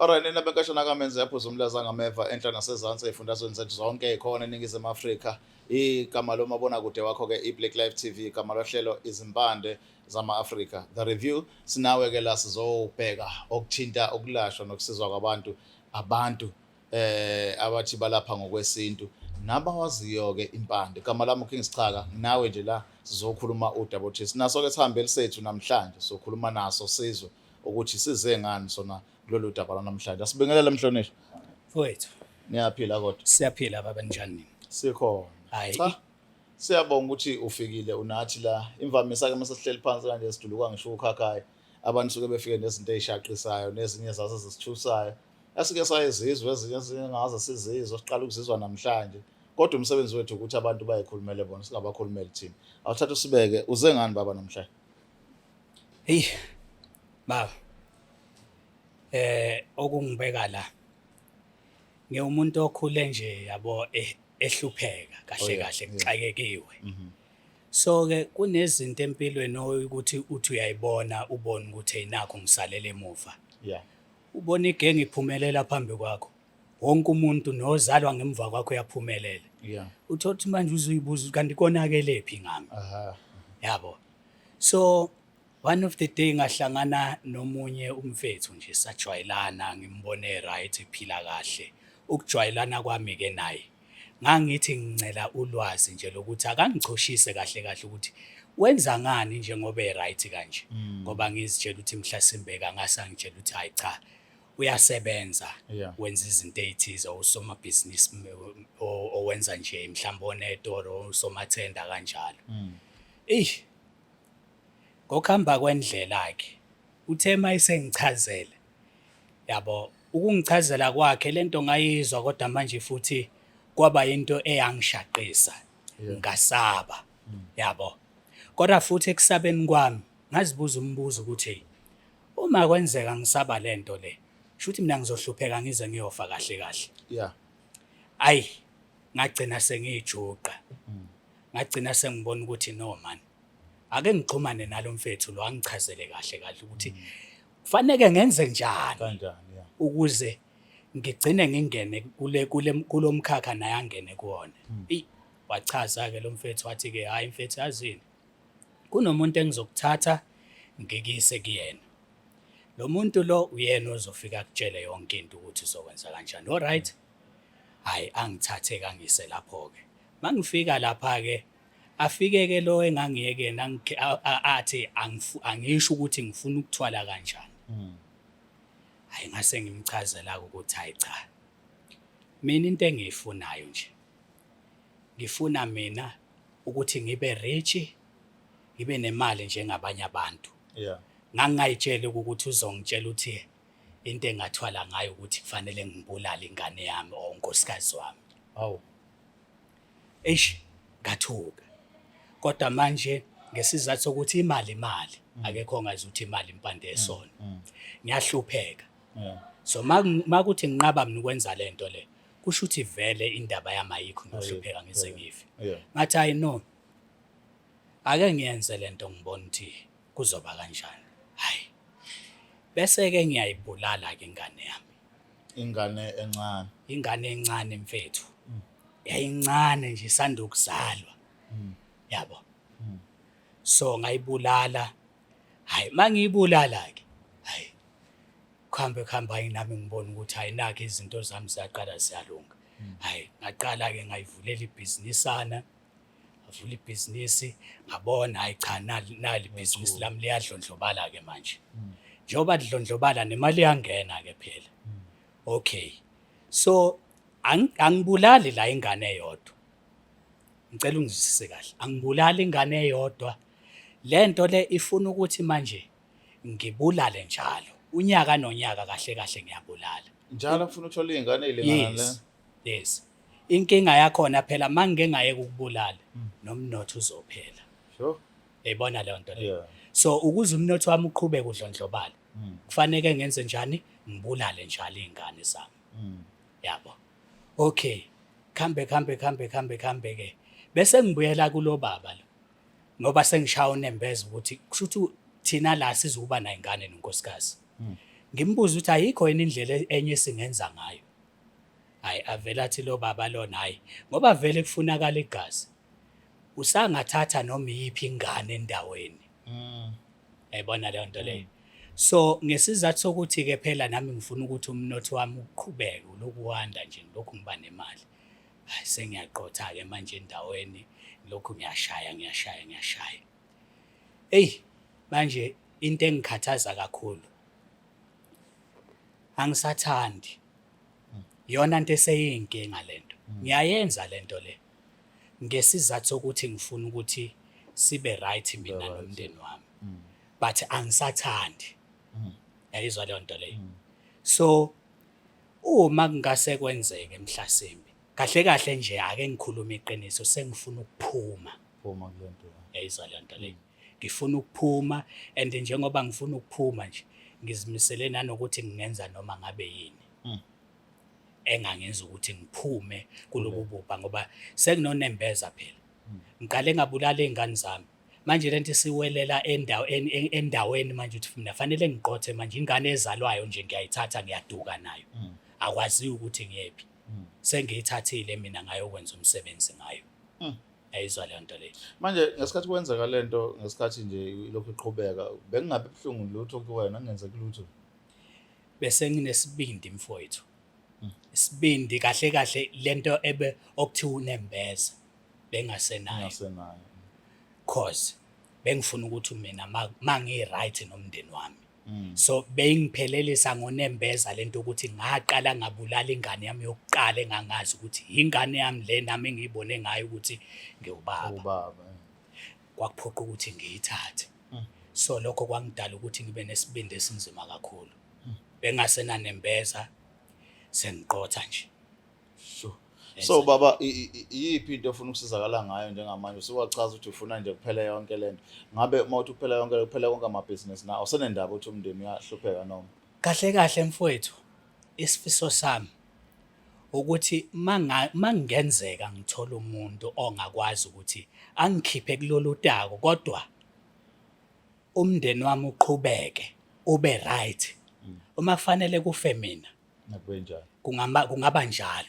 Alright, nina benkashana kamenze yaphuza umlaza ngameva enhla nasezansi ey'fundazweni zethu zonke ey'khona eNingizimu Afrika. Igama lomabonakude wakho-ke iBlaqlife TV, igama lohlelo izimpande zama-Afrika. The Review, sinawe-ke la sizobheka okuthinta ukulashwa nokusizwa kwabantu, abathi balapha ngokwesintu nabawaziyo-ke impande. Igama lami uKings Chaka, nawe nje la sizokhuluma udaba T. Sinaso-ke sihambeli sethu namhlanje, sokhuluma naso sizwe ukuthi size ngani sona kulolu daba namhlanje. Asibingelele mhlonishwa. Mfowethu, Niyaphila kodwa? siyaphila baba njani? Sikhona. Hayi. Cha, siyabonga ukuthi ufikile unathi la. Imvamisa-ke mase sihleli phansi kanje siduluka ngisho ukhakhaya. Abantu suke befike nezinto ey'shaqisayo nezinye zase zisithusayo. Asike sayezizwe ezinye singaze sizizwe siqala ukuzizwa namhlanje. Kodwa umsebenzi wethu ukuthi abantu bayikhulumele bona singabakhulumeli thina. Awuthatha usibeke uze ngani baba namhlanje? Hey. Baba. Okungibeka la. Ngiwumuntu okhule nje yabo ehlupheka kahle ngixakekiwe. So ke kunezinto empilweni ukuthi uthi uyayibona ubone ukuthi ayinakho ngisalele emuva. Yeah. Ubona igenge iphumelela phambi kwakho. Wonke umuntu nozalwa ngemva kwakho uyaphumelela. Yeah. Uthothi manje uzuyibuza kanti konakele phi ngami. Aha. Yabo. So one of the day ngahlangana nomunye umfethu nje sajwayelana ngimbone right ephila kahle. Ukujwayelana kwami ke naye ngangithi ngicela ulwazi nje lokuthi akangichoshise kahle ukuthi wenza ngani njengoba eright kanje ngoba ngizitshela ukuthi mhlasimbeka ngasangitshela ukuthi hayi cha uyasebenza wenza izinto ezithize usomabhizinisi owenza nje mhlawumbe onetoro usomathenda kanjalo ngokuhamba kwendlela yakhe uthe mayisengichazela yabo ukungichazela kwakhe lento ngayizwa kodwa manje futhi kwaba into eyangishaqisa ngasaba yabo kodwa futhi ekusabeni kwami ngazibuza umbuzo ukuthi uma kwenzeka ngisaba lento le shuthi mina ngizohlupheka ngize ngiyofa kahle yeah ayi ngagcina sengijuqa ngagcina sengibona ukuthi no man ake ngixhumane nalo mfethu lo angichazele kahle ukuthi kufanele ngenze njani kanjani ukuze ngigcine ngingene kulomkhakha naye angene kuwona. Wachaza ke lo mfethu wathi ke hayi mfethu yazini. Kunomuntu engizokuthatha ngikise kuyena. Lo muntu lo uyena ozofika akutshele yonke into ukuthi uzokwenza kanjani. Alright. Hayi angithathe kangise lapho ke. Mangifika lapha ke afike ke lo engangiyekena athi angisho ukuthi ngifuna ukuthwala kanjani. Hayi ngase ngimchazela ukuthi hayi cha mina into engiyifunayo nje ngifuna mina ukuthi ngibe rich ngibe nemali njengabanye abantu ngangayitshela ukuthi uzongitshela ukuthi into engathwala ngayo ukuthi kufanele ngibulale ingane yami o unkosikazi wami awu ngathuka kodwa manje ngesizathu sokuthi imali akekho ongazi ukuthi imali impande yesona ngiyahlupheka so makuthi nginqaba mina ukwenza lento le kusho ukuthi vele indaba yami ayikho nohlupheka ngize ngife ngathi hayi no ake ngiyenze lento ngibona ukuthi kuzoba kanjani hayi bese ke ngiyayibulala ke ingane yami ingane encane mfethu yayincane nje isanda ukuzalwa yabo so ngayibulala hayi mangiyibulala ke hayi kuhamba nami ngibona ukuthi hayi nakho izinto zami ziyaqala ziyalunga hayi ngaqala ke ngayivulela ibhizinisana ngavula ibhizinisi ngabona hayi cha nali ibhizinisi lami liyadlondlobala ke manje njengoba lidlondlobala nemali iyangena ke phela okay so angibulali la ingane eyodwa ngicela ungizwisise kahle angibulali ingane eyodwa lento le ifuna ukuthi manje ngibulale njalo unyaka nonyaka kahle ngiyabulala njalo ufuna uthola izingane ezilingana le yes inkinga yakho na phela mangeke ngayeka ukubulala nomnotho uzophela sure uyibona le nto le so ukuze umnotho wami uqhubeke udlondlobala kufanele ngenze njani ngibulale njalo izingane zami yabo okay khambe ke bese ngibuyela kulo baba lo ngoba sengishaya unembeza ukuthi kusho ukuthi thina la sizokuba nayo ingane nonkosikazi ngimbuza ukuthi ayikho yini indlela enye singenza ngayo. Hayi avela athi lo baba lona hayi ngoba vele kufunakala igazi. Usangathatha noma iyiphi ingane endaweni. Yayibona leyo nto leyo. So ngesizathu sokuthi ke phela nami ngifuna ukuthi umnotho wami uqhubeke lokhu wanda nje lokhu ngiba nemali. Hayi sengiyaqotha ke manje endaweni lokhu ngiyashaya. Ey manje into engikhathaza kakhulu. Angisathandi. Yona into eseyinkinga lento. Ngiyayenza lento le. Ngesizathu sokuthi ngifuna ukuthi sibe right mina nomndeni wami. But angisathandi. Yayizwa leyo nto leyo. So uma kungase kwenzeke mhlasimbi kahle nje ake ngikhuluma iqiniso sengifuna ukuphuma kulento. Yayizwa leyo nto leyo. Ngifuna ukuphuma and njengoba ngifuna ukuphuma nje ngizimisele nanokuthi ngingenza noma ngabe yini. Engangenza ukuthi ngiphume kulobu bubha ngoba sekunonembeza phela. Ngiqale ngabulala izingane zami. Manje lento siwelela endaweni manje uthi mina fanele ngiqothe manje ingane ezalwayo nje ngiyayithatha ngiyaduka nayo. Akwazi ukuthi ngiyephi. Sengiyithathile mina ngayokwenza umsebenzi ngayo. Ayizwa leyo nto leyo. Manje ngesikhathi kwenzeka lento ngesikhathi nje lokhu iqhubeka bengingabe buhlungu lutho kuwena ngenzeka lutho. Bese nginesibindi mfowethu. Isibindi kahle lento ebe okuthiwa unembeza bengasenayo. Cause bengifuna ukuthi mina mangi right nomndeni wami. So bengiphelelisa ngonembeza lento ukuthi ngaqala ngabulala ingane yami yokuqala engangazi ukuthi ingane yami le nami engiyibone ngayo ukuthi ngiyubaba. Kwakuphoqa ukuthi ngiyithathe. So lokho kwangidala ukuthi ngibe nesibindi esinzima kakhulu. Bengasenanembeza sengiqotha nje. Sure. So baba iyiphi into ofuna ukusizakala ngayo njengamanje usuwachaza ukuthi ufuna nje kuphela yonke lento. Ngabe mawuthi kuphela yonke kuphela konke amabhizinisi na usenendaba uthi umndeni uyahlupheka noma? Kahle mfowethu. Isifiso sami ukuthi mangenzeka ngithola umuntu ongakwazi ukuthi angikhiphe kulolu tako kodwa umndeni wami uqhubeke ube right. Uma kufanele kufe mina nakwenjani kungaba njalo.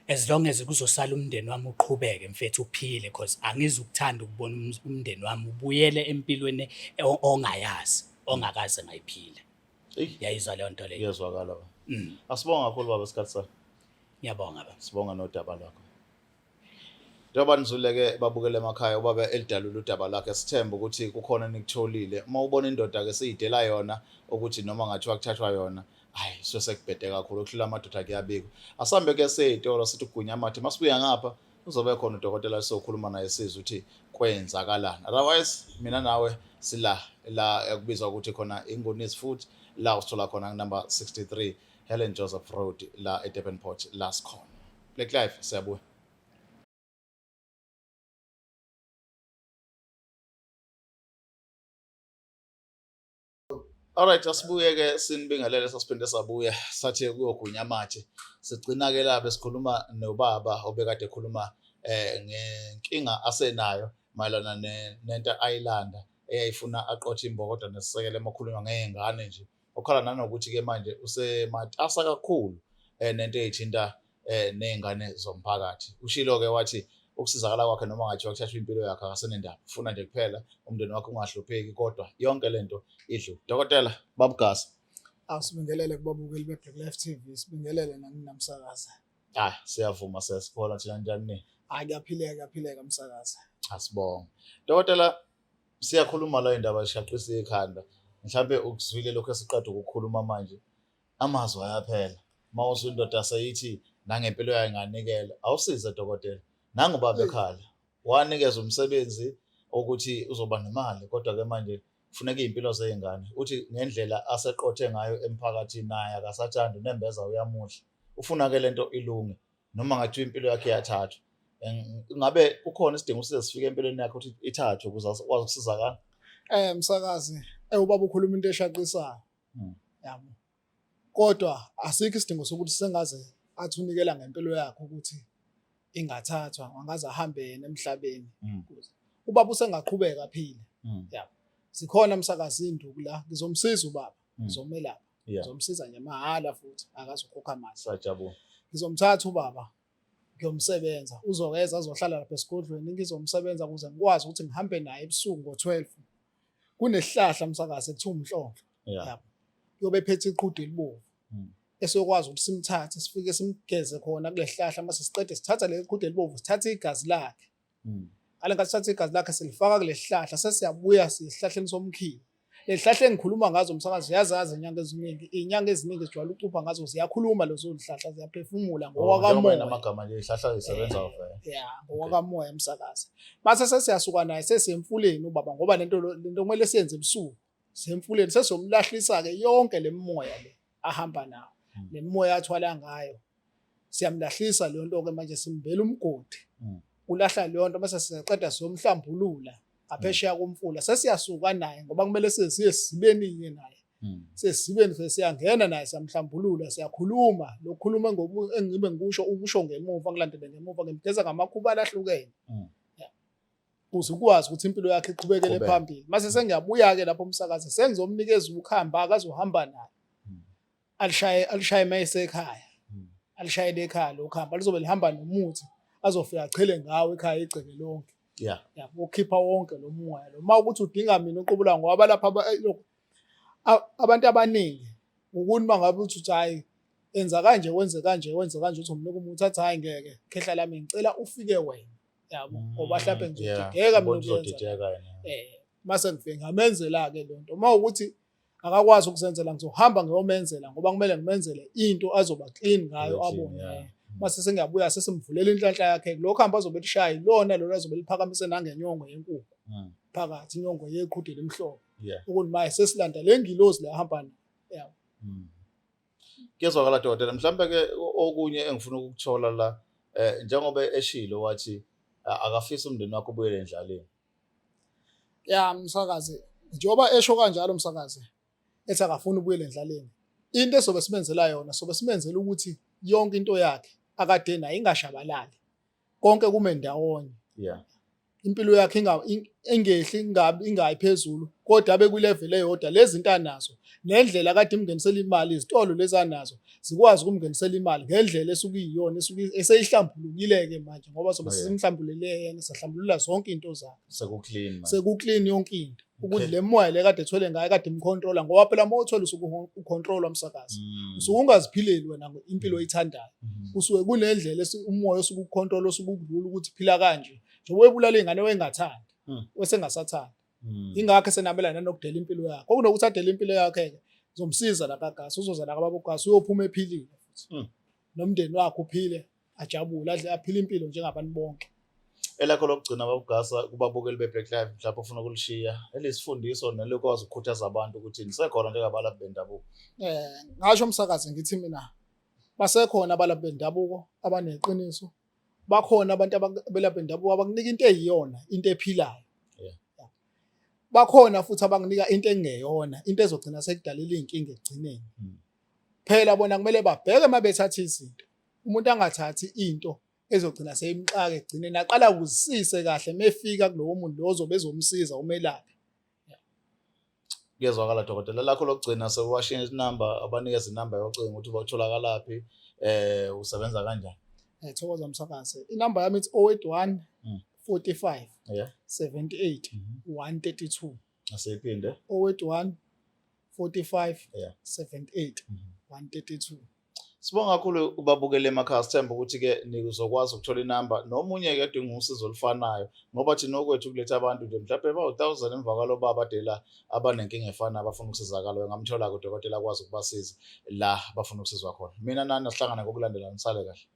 As long as kuzosala umndeni wami uqhubeke mfethu uphile because angizukuthanda ukubona umndeni wami ubuyele empilweni ongayazi ongakaze ngayiphila. Yayizwa leyo nto leyo. Iyazwakala baba. Asibonga kakhulu baba isikhathi sakho. Ngiyabonga baba. Sibonga nodaba lwakho. Njengoba nizuleke babukele emakhaya ubaba elidalula udaba lakhe sithemba ukuthi kukhona nikutholile. Uma ubona indoda ke seyidela yona ukuthi noma ngathiwa kuthathwa yona hayi sekubhede kakhulu okuhlula amadoda kuyabikwa. Asambe ke seyitolo sithi ugunya amathi masibuya ngapha uzobe khona udokotela sokhuluma naye sizwe ukuthi kwenzakalana. Otherwise mina nawe sila la ekubizwa ukuthi khona Ingoni's Food la usithola khona number 63 Helen Joseph Road la eDurban Port last corner. Blaqlife siyabuya. Alright, asibuye ke sinibingelele sasiphinde sabuya sathi kuyogunya amathe. Sigcina ke la besikhuluma nobaba obekade ekhuluma ngenkinga asenayo mayelana nento ayilanda eyayifuna aqothe imbokodo nesisekelo emakhulunywa ngezingane nje. Okhala nanokuthi ke manje usematasa kakhulu nento ezithinta nezingane zomphakathi. Ushilo ke wathi ukusizakala kwakhe noma ngathiwa kuthathwa impilo yakhe akasenendaba. Ufuna nje kuphela umndeni wakhe ungahlupheki kodwa yonke lento idlule. Dokotela babugasa. Awusibingelele kubabukeli beBlaqlife TV, sibingelele nanginamsakaza. Siyavuma sesikhona thina njani ni? Kuyaphileka msakaza. Asibonga. Dokotela siyakhuluma la indaba eshaqisa ikhanda. Mhlambe ukuzwile lokho esiqeda ukukhuluma manje. Amazwi ayaphela. Mawusu indoda sayithi nangempilo yayo nganikela. Awusize dokotela. Nangubaba ekhala. Wanikeza umsebenzi ukuthi uzoba nemali kodwa ke manje kufuneka impilo zezingane. Uthi ngendlela aseqothe ngayo emphakathini naye akasathanda unembeza uyamuhla. Ufuna ke lento ilunge noma ngathi impilo yakhe yathathwa. Ngabe kukhona isidingo sifike empilweni yakhe ukuthi ithathwe ukuze akwazi ukusizakala? Msakazi, ubaba ukhuluma into eshaqisayo. Yabo. Kodwa asikho isidingo sokuthi sengaze athi unikela ngempilo yakhe ukuthi ingathathwa angaze ahambe yena emhlabeni. Ubaba usengaqhubeka aphile. Yabo. Sikhona msakazi induku la ngizomsiza ubaba, ngizomelapha. ngizomsiza nje mahhala futhi akazokhokha mali. Sajabula. Ngizomthatha ubaba ngiyomsebenza uzokeza azohlala lapha esigodlweni ngizomsebenza ukuze ngikwazi ukuthi ngihambe naye ebusuku ngo-12 kunesihlahla msakazi ekuthiwa umhlonhlo yabo yobe phethe iqhude elibovu esiyokwazi ukuthi simthathe sifike simgeze khona kule sihlahla mase siqede sithatha le qhude elibovu sithathe igazi lakhe ngale nkathi sithathe igazi lakhe silifaka kule sihlahla sesiyabuya sihlahleni somkhiwa le sihlahla engikhuluma ngazo msakazi ziyazazi inyanga eziningi zijwayele ucupha ngazo ziyakhuluma lezo zihlahla ziyaphefumula ngowakamoya namagama nje ihlahla zisebenza ngowakamoya msakazi mase sesiyasuka naye sesemfuleni ubaba ngoba lento kumele siyenze ebusuku semfuleni sesiyomlahlisa ke yonke lemimoya le ahamba nayo lemimoya athwala ngayo siyamlahlisa le nto ke manje simbela umgodi ulahla le nto mase siqeda siyomhlambulula aphesheya komfula sesiyasuka naye ngoba kumele siye sibeni naye sesibeni siyangena naye samhlambulula siyakhuluma lokukhuluma engibe ukusho ngemuva kulandele ngemuva ngimgeza ngamakhuba alahlukene ukuze ukwazi ukuthi impilo yakhe iqhubekele phambili mase sengiyabuya ke lapho umsakazi sengizomnikeza ukuhamba akazohamba naye alishaye mayesekhaya alishayele ekhaya lokuhamba lizobe lihamba nomuthi azofika achele ngawo ekhaya igceke lonke ukhipha wonke lo moya lo uma ukuthi udinga mina uqubula ngoba lapha abantu abaningi ukuthi mangabe uthi hayi enza kanje wenze kanje uthi umnika umuthi athi hayi ngeke khehla lami ngicela ufike wena yabo ngoba mhlawumbe ngizodideka mina ukwenza mase ngifike ngamenzela ke le nto uma ukuthi akakwazi ukuzenzela ngizohamba ngiyomenzela ngoba kumele ngimenzele into azoba clean ngayo abone mase sengiyabuya sesimvulela inhlanhla yakhe lokho hamba azobe lishayi lona lo azobe liphakamise nangenyongo yenkukhu phakathi inyongo yeqhude lemhlobo ukuthi maye sesilanda lengilozi la hamba nayo Kuyezwakala dokotela mhlambe ke okunye engifuna ukukuthola la njengoba eshilo wathi akafisa umndeni wakhe ubuyele endlaleni msakazi njengoba esho kanjalo msakazi ethi akafuna ubuyele endlaleni into esobe simenzela yona sobe simenzela ukuthi yonke into yakhe akade nayo ingashabalali konke kume ndawonye impilo yakhe engehli ingayi phezulu kodwa abe kulevel eyodwa lezi zinto anazo nendlela akade imngenisela imali izitolo lezi anazo zikwazi ukumngenisela imali ngendlela esukuyiyona eseyihlambulukile ke manje ngoba sobe simhlambulele yena sahlambulula zonke into zakhe sekuclean yonke into ukuthi le moya le kade ethwele ngayo kade imcontrola ngoba phela uma uthola usuku ucontrola umsakazi usuke ungaziphileli wena impilo oyithandayo usuke kunendlela umoya osuke ucontrola osuke ukudlula ukuthi phila kanje njengoba ebulala ingane wengathandi wesengasathandi ingakho senabelana nokudela impilo yakhe okunokuthi adela impilo yakhe ke uzomsiza la kagasi uzoza la kababogasi uyophuma ephilile futhi nomndeni wakhe uphile ajabule adle aphile impilo njengabantu bonke elakho lokugcina babugasa kubabukeli beBlaqlife mhlawumbe ufuna ukulishiya elisifundiso nelokwazi ukukhuthaza abantu ukuthi nisekhona njengabalaphi bendabuko ngasho umsakazi ngithi mina basekhona abalaphi bendabuko abaneqiniso bakhona abantu abelaphi bendabuko abanikunika into eyiyona into ephilayo bakhona futhi abanginika into engeyona into ezogcina sekudalela inkinga ekugcineni phela bona kumele babheke mabethatha izinto umuntu angathathi into ezogcina seyimxaka ekugcineni aqala ukuzisise kahle mefika kulowo muntu lo ozobe ezomsiza umelaphi Kuyezwakala dokotela lakho lokugcina sewashiya inamba abanikeza inamba yocingo ukuthi batholakalapi usebenza kanjani thokoza msakazi inamba yami ithi 081 45 78 132 asiphinde 081 45 78 132 Sibonga kakhulu ubabukele emakhaya sithemba ukuthi ke nizokwazi ukuthola inamba nomunye ke edinga usizo olufanayo ngoba thina okwethu kuletha abantu nje mhlawumbe ba1000 emva kwalo babadela abanenkinga efana abafuna ukusizakala ngamthola kodokotela akwazi ukubasiza la bafuna ukusizwa khona mina nani sihlangana ngokulandelana sale kahle